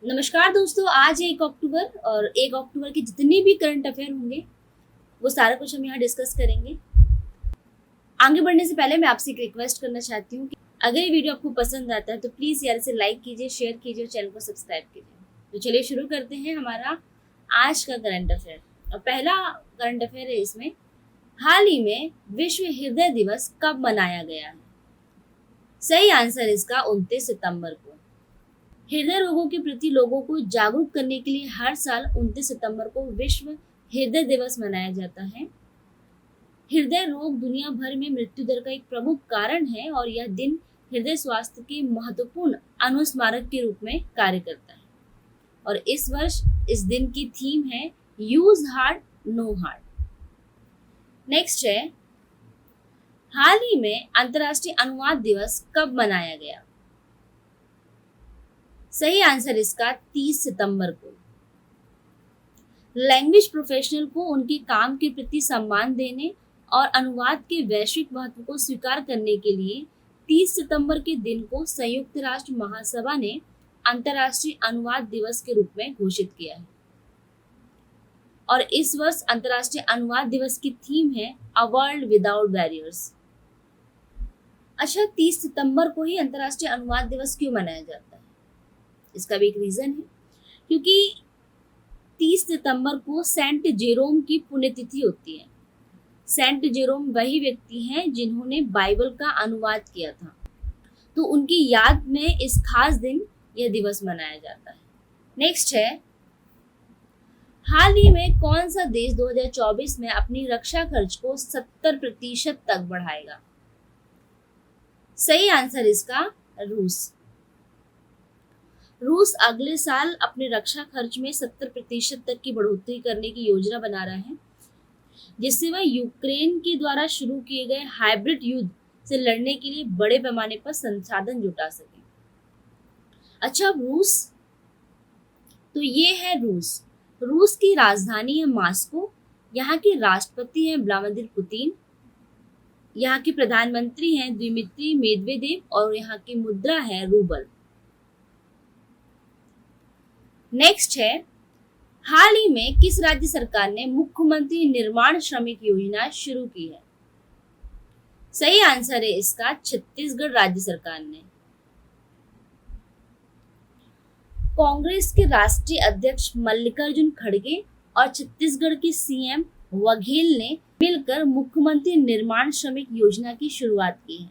नमस्कार दोस्तों, आज है 1 अक्टूबर और 1 अक्टूबर के जितने भी करंट अफेयर होंगे वो सारा कुछ हम यहाँ डिस्कस करेंगे। आगे बढ़ने से पहले मैं आपसे एक रिक्वेस्ट करना चाहती हूँ कि अगर ये वीडियो आपको पसंद आता है तो प्लीज़ यार इसे लाइक कीजिए, शेयर कीजिए और चैनल को सब्सक्राइब कीजिए। तो चलिए शुरू करते हैं हमारा आज का करंट अफेयर। और पहला करंट अफेयर है इसमें, हाल ही में विश्व हृदय दिवस कब मनाया गया है? सही आंसर इसका 29 सितंबर को। हृदय रोगों के प्रति लोगों को जागरूक करने के लिए हर साल 29 सितंबर को विश्व हृदय दिवस मनाया जाता है। हृदय रोग दुनिया भर में मृत्यु दर का एक प्रमुख कारण है और यह दिन हृदय स्वास्थ्य के महत्वपूर्ण अनुस्मारक के रूप में कार्य करता है। और इस वर्ष इस दिन की थीम है use heart know heart. Next है, हाल ही में अंतर्राष्ट्रीय अनुवाद दिवस कब मनाया गया? सही आंसर इसका 30 सितंबर को। लैंग्वेज प्रोफेशनल को उनके काम के प्रति सम्मान देने और अनुवाद के वैश्विक महत्व को स्वीकार करने के लिए 30 सितंबर के दिन को संयुक्त राष्ट्र महासभा ने अंतर्राष्ट्रीय अनुवाद दिवस के रूप में घोषित किया है। और इस वर्ष अंतर्राष्ट्रीय अनुवाद दिवस की थीम है अ वर्ल्ड विदाउट बैरियर्स। अच्छा, 30 सितंबर को ही अंतर्राष्ट्रीय अनुवाद दिवस क्यों मनाया जाता है? इसका भी एक रीजन है, क्योंकि 30 सितंबर को सेंट जेरोम की पुण्यतिथि होती है। सेंट जेरोम वही व्यक्ति हैं जिन्होंने बाइबल का अनुवाद किया था, तो उनकी याद में इस खास दिन यह दिवस मनाया जाता है। नेक्स्ट है, हाल ही में कौन सा देश 2024 में अपनी रक्षा खर्च को 70% तक बढ़ाएगा? सही आंसर इसका रूस। रूस अगले साल अपने रक्षा खर्च में 70% तक की बढ़ोतरी करने की योजना बना रहा है, जिससे वह यूक्रेन के द्वारा शुरू किए गए हाइब्रिड युद्ध से लड़ने के लिए बड़े पैमाने पर संसाधन जुटा सके। अच्छा, रूस, तो ये है रूस। रूस की राजधानी है मॉस्को, यहाँ के राष्ट्रपति हैं व्लादिमीर पुतिन, यहाँ के प्रधानमंत्री हैं दिमित्री मेदवेदेव और यहाँ की मुद्रा है रूबल। नेक्स्ट है, हाल ही में किस राज्य सरकार ने मुख्यमंत्री निर्माण श्रमिक योजना शुरू की है? सही आंसर है इसका छत्तीसगढ़ राज्य सरकार ने। कांग्रेस के राष्ट्रीय अध्यक्ष मल्लिकार्जुन खड़गे और छत्तीसगढ़ के सीएम बघेल ने मिलकर मुख्यमंत्री निर्माण श्रमिक योजना की शुरुआत की है।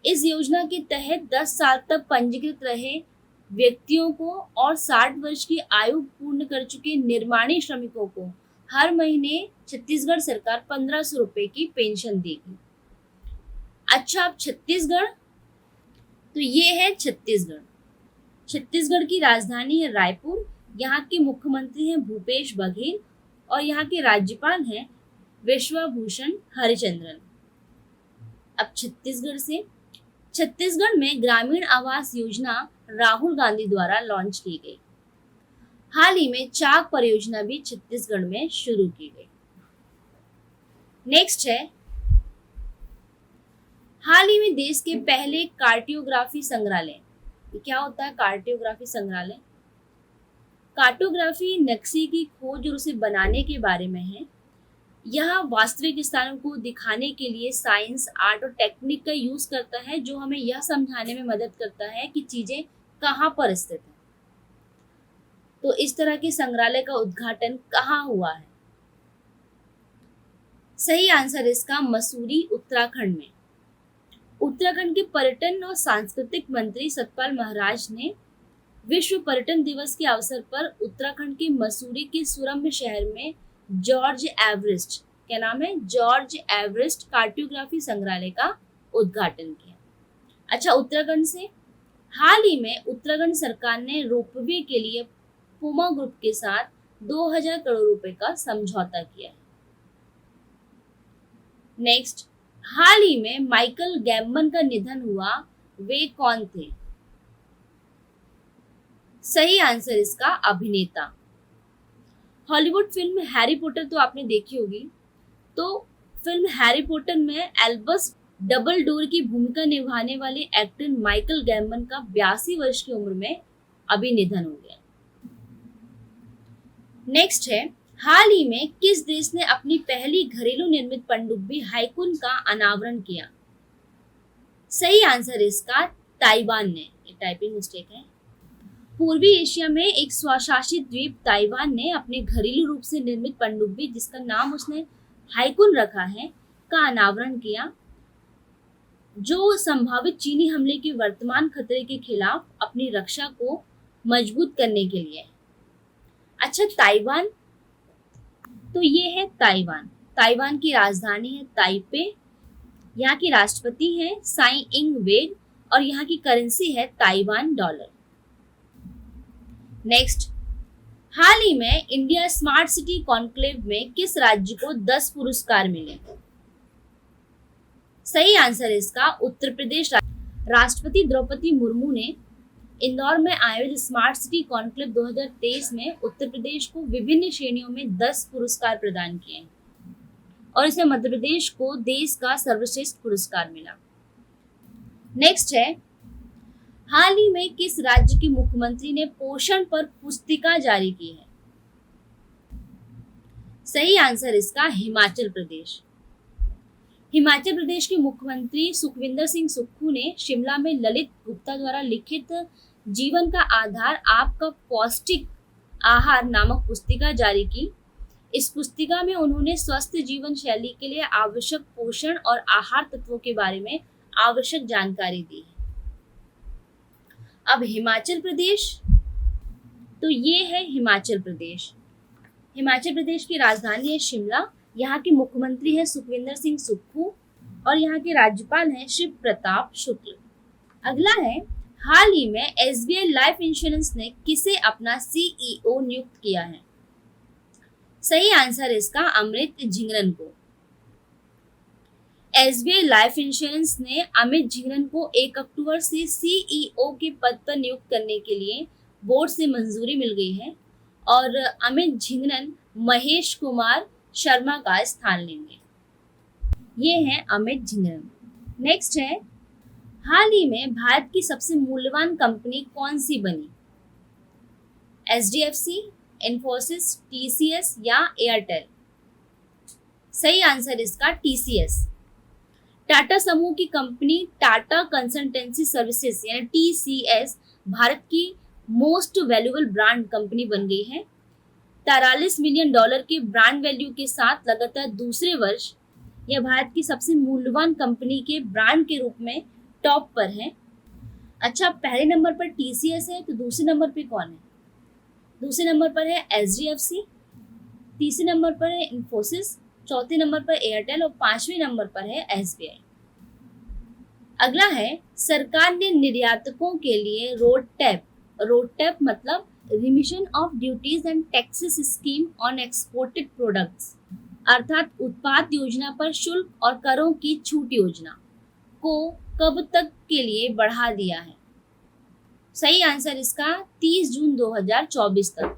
इस योजना के तहत 10 साल तक पंजीकृत रहे व्यक्तियों को और 60 वर्ष की आयु पूर्ण कर चुके निर्माणी श्रमिकों को हर महीने छत्तीसगढ़ सरकार 1500 रुपए की पेंशन देगी। अच्छा, अब छत्तीसगढ़, तो ये है छत्तीसगढ़। छत्तीसगढ़ की राजधानी है रायपुर, यहाँ के मुख्यमंत्री हैं भूपेश बघेल और यहाँ के राज्यपाल हैं विश्वभूषण हरिचंद्रन। अब छत्तीसगढ़ में ग्रामीण आवास योजना राहुल गांधी द्वारा लॉन्च की गई। हाल ही में चाक परियोजना भी छत्तीसगढ़ में शुरू की गई। नेक्स्ट है, हाल ही में देश के पहले कार्डियोग्राफी संग्रहालय, ये क्या होता है कार्डियोग्राफी संग्रहालय? कार्टोग्राफी नक्शे की खोज और उसे बनाने के बारे में है। यह वास्तविक स्थानों को दिखाने के लिए साइंस, आर्ट और टेक्निक का यूज करता है, जो हमें यह समझाने में मदद करता है कि चीजें कहाँ पर स्थित है। तो इस तरह के संग्रहालय का उद्घाटन कहाँ हुआ है? सही आंसर इसका मसूरी, उत्तराखंड में। उत्तराखंड के पर्यटन और सांस्कृतिक मंत्री सतपाल महाराज ने विश्व पर्यटन दिवस के अवसर पर उत्तराखंड के मसूरी के सुरम्य शहर में जॉर्ज एवरेस्ट, क्या नाम है, जॉर्ज एवरेस्ट कार्टोग्राफी संग्रहालय का उद्घाटन किया। अच्छा, उत्तराखंड से, हाल ही में उत्तराखंड सरकार ने रोपवे के लिए पुमा ग्रुप के साथ 2000 करोड़ रुपए का समझौता किया है। नेक्स्ट, हाल ही में माइकल गैम्बन का निधन हुआ, वे कौन थे? सही आंसर इसका अभिनेता। हॉलीवुड फिल्म हैरी पॉटर तो आपने देखी होगी, तो फिल्म हैरी पॉटर में एल्बस डबलडोर की भूमिका निभाने वाले एक्टर माइकल गैम्बन का 82 वर्ष की उम्र में अभी निधन हो गया। नेक्स्ट है, हाल ही में किस देश ने अपनी पहली घरेलू निर्मित पनडुब्बी हाइकुन का अनावरण किया? सही आंसर इसका ताइवान ने। ये टाइपिंग मिस्टेक है। पूर्वी एशिया में एक स्वशासित द्वीप ताइवान ने अपने घरेलू रूप से निर्मित पनडुब्बी, जिसका नाम उसने हाइकुन रखा है, का अनावरण किया, जो संभावित चीनी हमले के वर्तमान खतरे के खिलाफ अपनी रक्षा को मजबूत करने के लिए। अच्छा, ताइवान, तो ये है ताइवान। ताइवान की राजधानी है ताइपे, यहाँ की राष्ट्रपति है साई इंग वेग और यहाँ की करेंसी है ताइवान डॉलर। नेक्स्ट, हाल ही में इंडिया स्मार्ट सिटी कॉन्क्लेव में किस राज्य को 10 पुरस्कार मिले? सही आंसर इसका उत्तर प्रदेश। राष्ट्रपति द्रौपदी मुर्मू ने इंदौर में आयोजित स्मार्ट सिटी कॉन्क्लेव 2023 में उत्तर प्रदेश को विभिन्न श्रेणियों में 10 पुरस्कार प्रदान किए और इसमें मध्य प्रदेश को देश का सर्वश्रेष्ठ पुरस्कार मिला। नेक्स्ट है, हाल ही में किस राज्य के मुख्यमंत्री ने पोषण पर पुस्तिका जारी की है? सही आंसर इसका हिमाचल प्रदेश। हिमाचल प्रदेश के मुख्यमंत्री सुखविंदर सिंह सुक्खू ने शिमला में ललित गुप्ता द्वारा लिखित जीवन का आधार आपका पौष्टिक आहार नामक पुस्तिका जारी की। इस पुस्तिका में उन्होंने स्वस्थ जीवन शैली के लिए आवश्यक पोषण और आहार तत्वों के बारे में आवश्यक जानकारी दी है। अब हिमाचल प्रदेश, तो ये है हिमाचल प्रदेश। हिमाचल प्रदेश की राजधानी है शिमला, यहाँ के मुख्यमंत्री है सुखविंदर सिंह सुक्खू और यहाँ के राज्यपाल हैं शिव प्रताप शुक्ल। अगला है, हाल ही में एसबीआई लाइफ इंश्योरेंस ने किसे अपना सीईओ नियुक्त किया है? सही आंसर इसका अमित झिंगरन को। एसबीआई लाइफ इंश्योरेंस ने अमित झिंगरन को 1 अक्टूबर से सीईओ के पद पर नियुक्त करने के लिए बोर्ड से मंजूरी मिल गई है और अमित झिंगरन महेश कुमार शर्मा का स्थान लेंगे। ये हैं अमित झिंगरन। नेक्स्ट है, हाल ही में भारत की सबसे मूल्यवान कंपनी कौन सी बनी? एचडीएफसी, इन्फोसिस, टीसीएस या एयरटेल? सही आंसर इसका टीसीएस। टाटा समूह की कंपनी टाटा कंसल्टेंसी सर्विसेज यानी टीसीएस भारत की मोस्ट वैल्यूएबल ब्रांड कंपनी बन गई है। $43 मिलियन के ब्रांड वैल्यू के साथ लगातार दूसरे वर्ष यह भारत की सबसे मूल्यवान कंपनी के ब्रांड के रूप में टॉप पर है। अच्छा, पहले नंबर पर टीसीएस है, तो दूसरे नंबर पे कौन है? दूसरे नंबर पर है एचडीएफसी, तीसरे नंबर पर है इन्फोसिस, चौथे नंबर पर एयरटेल और 5वें नंबर पर है एसबीआई। अगला है, सरकार ने निर्यातकों के लिए रोड टैप मतलब remission of duties and taxes scheme on exported products अर्थात उत्पाद योजना पर शुल्क और करों की छूट योजना को कब तक के लिए बढ़ा दिया है? सही आंसर इसका 30 जून 2024 तक।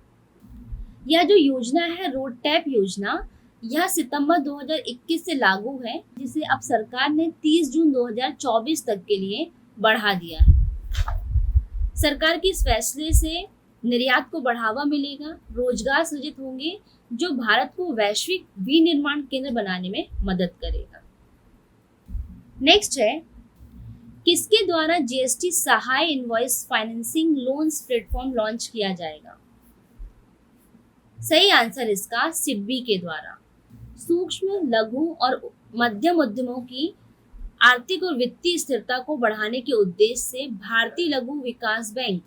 यह जो योजना है रोड टैप योजना, यह सितंबर 2021 से लागू है, जिसे अब सरकार ने 30 जून 2024 तक के लिए बढ़ा दिया है। सरकार के इस फैसले से निर्यात को बढ़ावा मिलेगा, रोजगार सृजित होंगे, जो भारत को वैश्विक विनिर्माण केंद्र बनाने में मदद करेगा। नेक्स्ट है, किसके द्वारा GST Sahay invoice financing loans platform launch किया जाएगा? सही आंसर इसका सिडबी के द्वारा। सूक्ष्म, लघु और मध्यम उद्यमों की आर्थिक और वित्तीय स्थिरता को बढ़ाने के उद्देश्य से भारतीय लघु विकास बैंक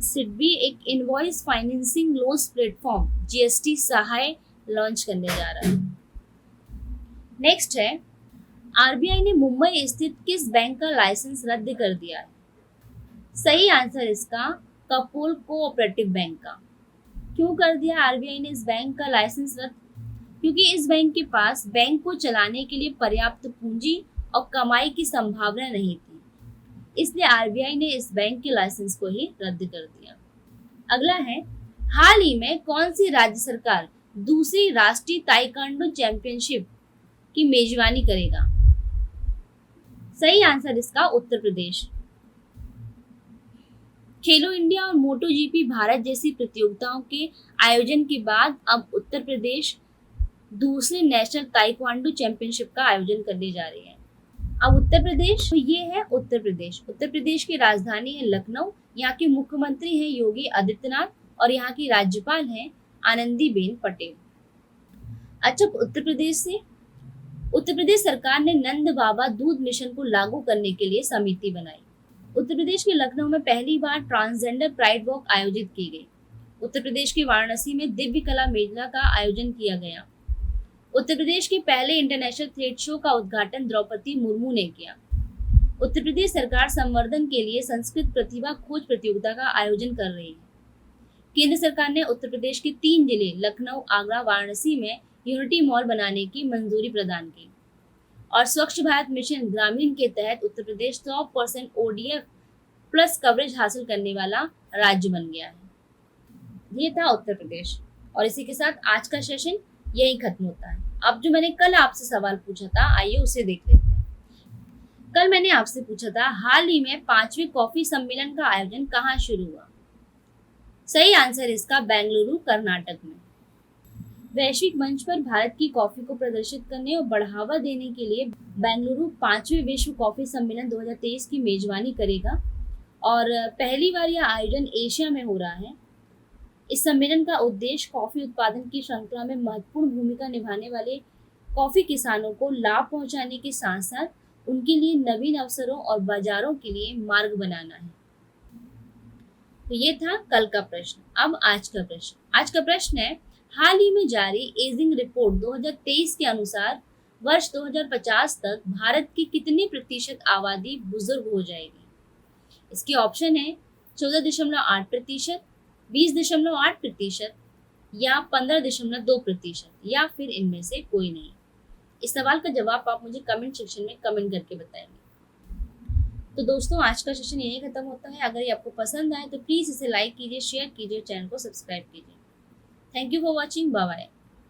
सिडबी एक invoice financing loans platform GST Sahay launch करने जा रहा है। नेक्स्ट है, आरबीआई ने मुंबई स्थित किस बैंक का लाइसेंस रद्द कर दिया है? सही आंसर इसका कपोल कोऑपरेटिव बैंक का। क्यों कर दिया आरबीआई ने इस बैंक का लाइसेंस रद्द? क्योंकि इस बैंक के पास बैंक को चलाने के लिए पर्याप्त पूंजी और कमाई की संभावना नहीं थी, इसलिए आरबीआई ने इस बैंक के लाइसेंस को ही रद्द कर दिया। अगला है, हाल ही में कौन सी राज्य सरकार दूसरी राष्ट्रीय ताइक्वांडो चैंपियनशिप की मेजबानी करेगा? सही आंसर इसका उत्तर प्रदेश। खेलो इंडिया और मोटो जीपी भारत जैसी प्रतियोगिताओं के आयोजन के बाद अब उत्तर प्रदेश दूसरे नेशनल ताइक्वांडो चैंपियनशिप का आयोजन करने जा रही है। अब उत्तर प्रदेश, तो ये है उत्तर प्रदेश। उत्तर प्रदेश की राजधानी है लखनऊ। यहाँ के मुख्यमंत्री हैं योगी आदित्यनाथ और यहाँ की राज्यपाल हैं आनंदीबेन पटेल। अच्छा, उत्तर प्रदेश सरकार ने नंद बाबा दूध मिशन को लागू करने के लिए समिति बनाई। उत्तर प्रदेश के लखनऊ में पहली बार ट्रांसजेंडर प्राइड वॉक आयोजित की गई। उत्तर प्रदेश के वाराणसी में दिव्य कला मेला का आयोजन किया गया। उत्तर प्रदेश के पहले इंटरनेशनल थ्रेड शो का उद्घाटन द्रौपदी मुर्मू ने किया। उत्तर प्रदेश सरकार संवर्धन के लिए संस्कृत प्रतिभा खोज प्रतियोगिता का आयोजन कर रही है। केंद्र सरकार ने उत्तर प्रदेश के 3 जिले लखनऊ, आगरा, वाराणसी में यूनिटी मॉल बनाने की मंजूरी प्रदान की। और स्वच्छ भारत मिशन ग्रामीण के तहत Uttar Pradesh 100% ODF plus coverage हासिल करने वाला राज्य बन गया है। ये था उत्तर प्रदेश। और इसी के साथ आज का सेशन यही खत्म होता है। अब जो मैंने कल आपसे सवाल पूछा था, आइए उसे देख लेते हैं। कल मैंने आपसे पूछा था, हाल ही में 5वें कॉफी सम्मेलन का आयोजन कहाँ शुरू हुआ? सही आंसर इसका बेंगलुरु, कर्नाटक में। वैश्विक मंच पर भारत की कॉफी को प्रदर्शित करने और बढ़ावा देने के लिए बेंगलुरु 5वें विश्व कॉफी सम्मेलन 2023 की मेजबानी करेगा और पहली बार यह आयोजन एशिया में हो रहा है। इस सम्मेलन का उद्देश्य कॉफी उत्पादन की श्रृंखला में महत्वपूर्ण भूमिका निभाने वाले कॉफी किसानों को लाभ पहुंचाने के साथ साथ उनके लिए नवीन अवसरों और बाजारों के लिए मार्ग बनाना है। तो ये था कल का प्रश्न। अब आज का प्रश्न। आज का प्रश्न है, हाल ही में जारी एजिंग रिपोर्ट 2023 के अनुसार वर्ष 2050 तक भारत की कितने प्रतिशत आबादी बुजुर्ग हो जाएगी? इसके ऑप्शन है 14.8%, 20.8% या 15.2% या फिर इनमें से कोई नहीं। इस सवाल का जवाब आप मुझे कमेंट सेक्शन में कमेंट करके बताएंगे। तो दोस्तों, आज का सेशन यही खत्म होता है। अगर ये आपको पसंद आए तो प्लीज़ इसे लाइक कीजिए, शेयर कीजिए, चैनल को सब्सक्राइब कीजिए। Thank you for watching. Bye bye.